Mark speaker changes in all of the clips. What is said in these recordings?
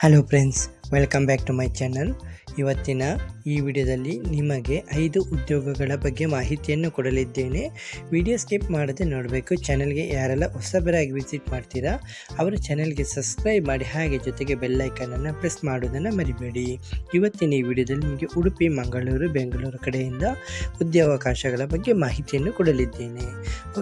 Speaker 1: Hello friends, welcome back to my channel. ಇವತ್ತಿನ ಈ ವಿಡಿಯೋದಲ್ಲಿ ನಿಮಗೆ 5 ಉದ್ಯೋಗಗಳ ಬಗ್ಗೆ ಮಾಹಿತಿಯನ್ನು ಕೊಡಲಿದ್ದೇನೆ. ವಿಡಿಯೋ ಸ್ಕಿಪ್ ಮಾಡದೆ ನೋಡಬೇಕು. ಚಾನಲ್ಗೆ ಯಾರೆಲ್ಲ ಹೊಸಬರಾಗಿ ವಿಸಿಟ್ ಮಾಡ್ತೀರಾ ಅವರು ಚಾನಲ್ಗೆ ಸಬ್ಸ್ಕ್ರೈಬ್ ಮಾಡಿ, ಹಾಗೆ ಜೊತೆಗೆ ಬೆಲ್ ಐಕಾನನ್ನು ಪ್ರೆಸ್ ಮಾಡೋದನ್ನು ಮರಿಬೇಡಿ. ಇವತ್ತಿನ ಈ ವಿಡಿಯೋದಲ್ಲಿ ನಿಮಗೆ ಉಡುಪಿ, ಮಂಗಳೂರು, ಬೆಂಗಳೂರು ಕಡೆಯಿಂದ ಉದ್ಯೋಗಾವಕಾಶಗಳ ಬಗ್ಗೆ ಮಾಹಿತಿಯನ್ನು ಕೊಡಲಿದ್ದೇನೆ.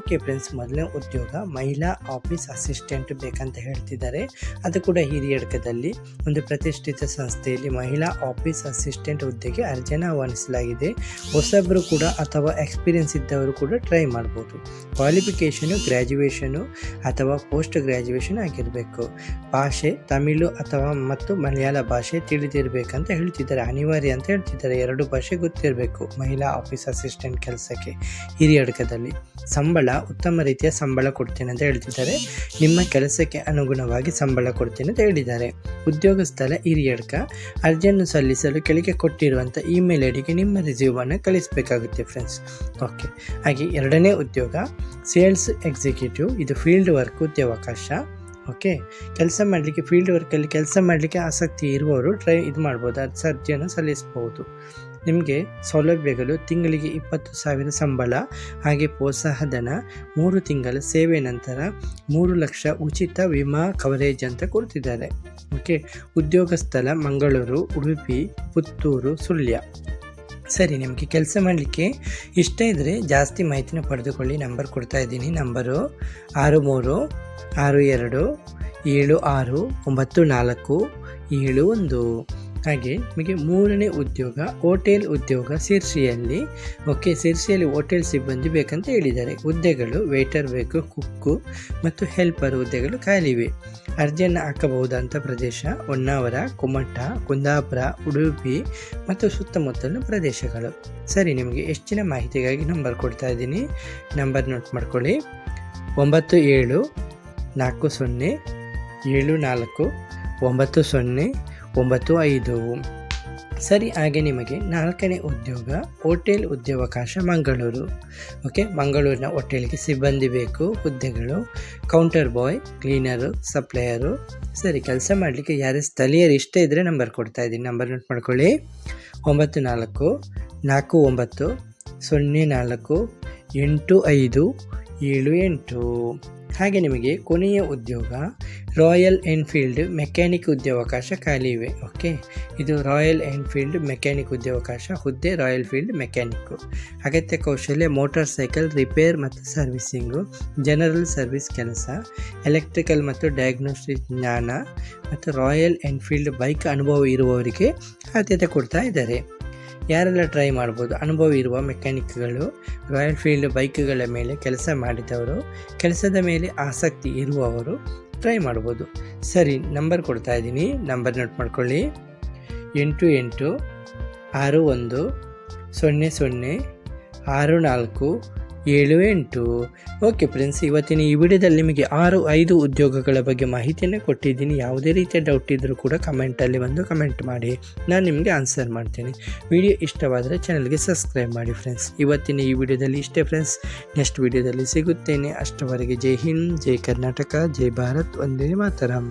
Speaker 1: ಓಕೆ ಫ್ರೆಂಡ್ಸ್, ಮೊದಲನೇ ಉದ್ಯೋಗ ಮಹಿಳಾ ಆಫೀಸ್ ಅಸಿಸ್ಟೆಂಟ್ ಬೇಕಂತ ಹೇಳ್ತಿದ್ದಾರೆ. ಅದು ಕೂಡ ಹಿರಿಯಡ್ಕದಲ್ಲಿ ಒಂದು ಪ್ರತಿಷ್ಠಿತ ಸಂಸ್ಥೆಯಲ್ಲಿ ಮಹಿಳಾ ಆಫೀಸ್ ಅಸಿಸ್ಟೆಂಟ್ ಹುದ್ದೆಗೆ ಅರ್ಜಿಯನ್ನು ಆಹ್ವಾನಿಸಲಾಗಿದೆ. ಹೊಸಬರು ಕೂಡ ಅಥವಾ ಎಕ್ಸ್ಪೀರಿಯನ್ಸ್ ಇದ್ದವರು ಕೂಡ ಟ್ರೈ ಮಾಡ್ಬೋದು. ಕ್ವಾಲಿಫಿಕೇಷನು ಗ್ರ್ಯಾಜುಯೇಷನು ಅಥವಾ ಪೋಸ್ಟ್ ಗ್ರ್ಯಾಜುಯೇಷನ್ ಆಗಿರಬೇಕು. ಭಾಷೆ ತಮಿಳು ಅಥವಾ ಮತ್ತು ಮಲಯಾಳ ಭಾಷೆ ತಿಳಿದಿರಬೇಕಂತ ಹೇಳ್ತಿದ್ದಾರೆ. ಅನಿವಾರ್ಯ ಅಂತ ಹೇಳ್ತಿದ್ದಾರೆ. 2 ಭಾಷೆ ಗೊತ್ತಿರಬೇಕು ಮಹಿಳಾ ಆಫೀಸ್ ಅಸಿಸ್ಟೆಂಟ್ ಕೆಲಸಕ್ಕೆ ಹಿರಿಯಡ್ಕದಲ್ಲಿ. ಸಂಬಳ ಉತ್ತಮ ರೀತಿಯ ಸಂಬಳ ಕೊಡ್ತೇನೆ ಅಂತ ಹೇಳ್ತಿದ್ದಾರೆ. ನಿಮ್ಮ ಕೆಲಸಕ್ಕೆ ಅನುಗುಣವಾಗಿ ಸಂಬಳ ಕೊಡ್ತೇನೆ ಅಂತ ಹೇಳಿದ್ದಾರೆ. ಉದ್ಯೋಗ ಸ್ಥಳ ಹಿರಿಯಡ್ಕ. ಅರ್ಜಿಯನ್ನು ಸಲ್ಲಿಸಲು ಕೆಳಗೆ ಕೊಟ್ಟಿರುವಂಥ ಇಮೇಲ್ ಐಡಿಗೆ ನಿಮ್ಮ ರಿಸ್ಯೂಮನ್ನು ಕಳಿಸಬೇಕಾಗುತ್ತೆ ಫ್ರೆಂಡ್ಸ್. ಓಕೆ, ಹಾಗೆ ಎರಡನೇ ಉದ್ಯೋಗ ಸೇಲ್ಸ್ ಎಕ್ಸಿಕ್ಯೂಟಿವ್. ಇದು ಫೀಲ್ಡ್ ವರ್ಕ್ ಉದ್ಯೋಗಾವಕಾಶ. ಓಕೆ, ಕೆಲಸ ಮಾಡಲಿಕ್ಕೆ ಫೀಲ್ಡ್ ವರ್ಕಲ್ಲಿ ಕೆಲಸ ಮಾಡಲಿಕ್ಕೆ ಆಸಕ್ತಿ ಇರುವವರು ಇದು ಮಾಡ್ಬೋದು, ಅರ್ಜಿಯನ್ನು ಸಲ್ಲಿಸ್ಬೋದು. ನಿಮಗೆ ಸೌಲಭ್ಯಗಳು ತಿಂಗಳಿಗೆ 20,000 ಸಂಬಳ, ಹಾಗೆ ಪ್ರೋತ್ಸಾಹಧನ, 3 ತಿಂಗಳ ಸೇವೆ ನಂತರ 3 ಲಕ್ಷ ಉಚಿತ ವಿಮಾ ಕವರೇಜ್ ಅಂತ ಕೊಡ್ತಿದ್ದಾರೆ. ಓಕೆ, ಉದ್ಯೋಗ ಸ್ಥಳ ಮಂಗಳೂರು, ಉಡುಪಿ, ಪುತ್ತೂರು, ಸುಳ್ಯ. ಸರಿ, ನಿಮಗೆ ಕೆಲಸ ಮಾಡಲಿಕ್ಕೆ ಇಷ್ಟ ಇದ್ದರೆ ಜಾಸ್ತಿ ಮಾಹಿತಿನ ಪಡೆದುಕೊಳ್ಳಿ. ನಂಬರ್ ಕೊಡ್ತಾ ಇದ್ದೀನಿ. ನಂಬರು 63-76769471. ಹಾಗೆ ನಿಮಗೆ ಮೂರನೇ ಉದ್ಯೋಗ ಹೋಟೆಲ್ ಉದ್ಯೋಗ ಸಿರ್ಸಿಯಲ್ಲಿ. ಓಕೆ, ಸಿರ್ಸಿಯಲ್ಲಿ ಹೋಟೆಲ್ ಸಿಬ್ಬಂದಿ ಬೇಕಂತ ಹೇಳಿದ್ದಾರೆ. ಹುದ್ದೆಗಳು ವೇಟರ್ ಬೇಕು, ಕುಕ್ಕು ಮತ್ತು ಹೆಲ್ಪರ್ ಹುದ್ದೆಗಳು ಖಾಲಿವೆ. ಅರ್ಜಿಯನ್ನು ಹಾಕಬಹುದಂಥ ಪ್ರದೇಶ ಹೊನ್ನಾವರ, ಕುಮಟ, ಕುಂದಾಪುರ, ಉಡುಪಿ ಮತ್ತು ಸುತ್ತಮುತ್ತಲಿನ ಪ್ರದೇಶಗಳು. ಸರಿ, ನಿಮಗೆ ಹೆಚ್ಚಿನ ಮಾಹಿತಿಗಾಗಿ ನಂಬರ್ ಕೊಡ್ತಾ ಇದ್ದೀನಿ. ನಂಬರ್ ನೋಟ್ ಮಾಡ್ಕೊಳ್ಳಿ. 9740749095. ಸರಿ, ಹಾಗೆ ನಿಮಗೆ 4ನೇ ಉದ್ಯೋಗ ಹೋಟೆಲ್ ಉದ್ಯೋಗಾವಕಾಶ ಮಂಗಳೂರು. ಓಕೆ, ಮಂಗಳೂರಿನ ಹೋಟೆಲ್ಗೆ ಸಿಬ್ಬಂದಿ ಬೇಕು. ಹುದ್ದೆಗಳು ಕೌಂಟರ್ ಬಾಯ್, ಕ್ಲೀನರು, ಸಪ್ಲೈಯರು. ಸರಿ, ಕೆಲಸ ಮಾಡಲಿಕ್ಕೆ ಯಾರೇ ಸ್ಥಳೀಯರು ಇಷ್ಟ ಇದ್ದರೆ ನಂಬರ್ ಕೊಡ್ತಾ ಇದ್ದೀನಿ. ನಂಬರ್ ನೋಟ್ ಮಾಡ್ಕೊಳ್ಳಿ. 9449048578. ಹಾಗೆ ನಿಮಗೆ ಕೊನೆಯ ಉದ್ಯೋಗ ರಾಯಲ್ ಎನ್ಫೀಲ್ಡ್ ಮೆಕ್ಯಾನಿಕ್ ಉದ್ಯೋಗಾವಕಾಶ ಖಾಲಿ ಇವೆ. ಓಕೆ, ಇದು ರಾಯಲ್ ಎನ್ಫೀಲ್ಡ್ ಮೆಕ್ಯಾನಿಕ್ ಉದ್ಯೋಗಾವಕಾಶ ಹುದ್ದೆ. Royal field mechanic. ಅಗತ್ಯ ಕೌಶಲ್ಯ ಮೋಟಾರ್ ಸೈಕಲ್ ರಿಪೇರ್ ಮತ್ತು ಸರ್ವಿಸಿಂಗು, ಜನರಲ್ ಸರ್ವಿಸ್ ಕೆಲಸ, ಎಲೆಕ್ಟ್ರಿಕಲ್ ಮತ್ತು ಡಯಾಗ್ನೋಸ್ಟಿಕ್ ಜ್ಞಾನ ಮತ್ತು ರಾಯಲ್ ಎನ್ಫೀಲ್ಡ್ ಬೈಕ್ ಅನುಭವ ಇರುವವರಿಗೆ ಆದ್ಯತೆ ಕೊಡ್ತಾ ಇದ್ದಾರೆ. ಯಾರೆಲ್ಲ ಟ್ರೈ ಮಾಡ್ಬೋದು? ಅನುಭವ ಇರುವ ಮೆಕ್ಯಾನಿಕ್ಗಳು, ರಾಯಲ್ ಫೀಲ್ಡ್ ಬೈಕ್ಗಳ ಮೇಲೆ ಕೆಲಸ ಮಾಡಿದವರು, ಕೆಲಸದ ಮೇಲೆ ಆಸಕ್ತಿ ಇರುವವರು ಟ್ರೈ ಮಾಡ್ಬೋದು. ಸರಿ, ನಂಬರ್ ಕೊಡ್ತಾ ಇದ್ದೀನಿ. ನಂಬರ್ ನೋಟ್ ಮಾಡ್ಕೊಳ್ಳಿ. 8861006478. ಓಕೆ ಫ್ರೆಂಡ್ಸ್, ಇವತ್ತಿನ ಈ ವಿಡಿಯೋದಲ್ಲಿ ನಿಮಗೆ 5 ಉದ್ಯೋಗಗಳ ಬಗ್ಗೆ ಮಾಹಿತಿಯನ್ನು ಕೊಟ್ಟಿದ್ದೀನಿ. ಯಾವುದೇ ರೀತಿಯ ಡೌಟ್ ಇದ್ದರೂ ಕೂಡ ಕಮೆಂಟಲ್ಲಿ ಬಂದು ಕಮೆಂಟ್ ಮಾಡಿ, ನಾನು ನಿಮಗೆ ಆನ್ಸರ್ ಮಾಡ್ತೀನಿ. ವಿಡಿಯೋ ಇಷ್ಟವಾದರೆ ಚಾನಲ್ಗೆ ಸಬ್ಸ್ಕ್ರೈಬ್ ಮಾಡಿ ಫ್ರೆಂಡ್ಸ್. ಇವತ್ತಿನ ಈ ವಿಡಿಯೋದಲ್ಲಿ ಇಷ್ಟೇ ಫ್ರೆಂಡ್ಸ್. ನೆಕ್ಸ್ಟ್ ವಿಡಿಯೋದಲ್ಲಿ ಸಿಗುತ್ತೇನೆ. ಅಷ್ಟವರೆಗೆ ಜೈ ಹಿಂದ್, ಜೈ ಕರ್ನಾಟಕ, ಜೈ ಭಾರತ್, ವಂದೇ ಮಾತರಂ.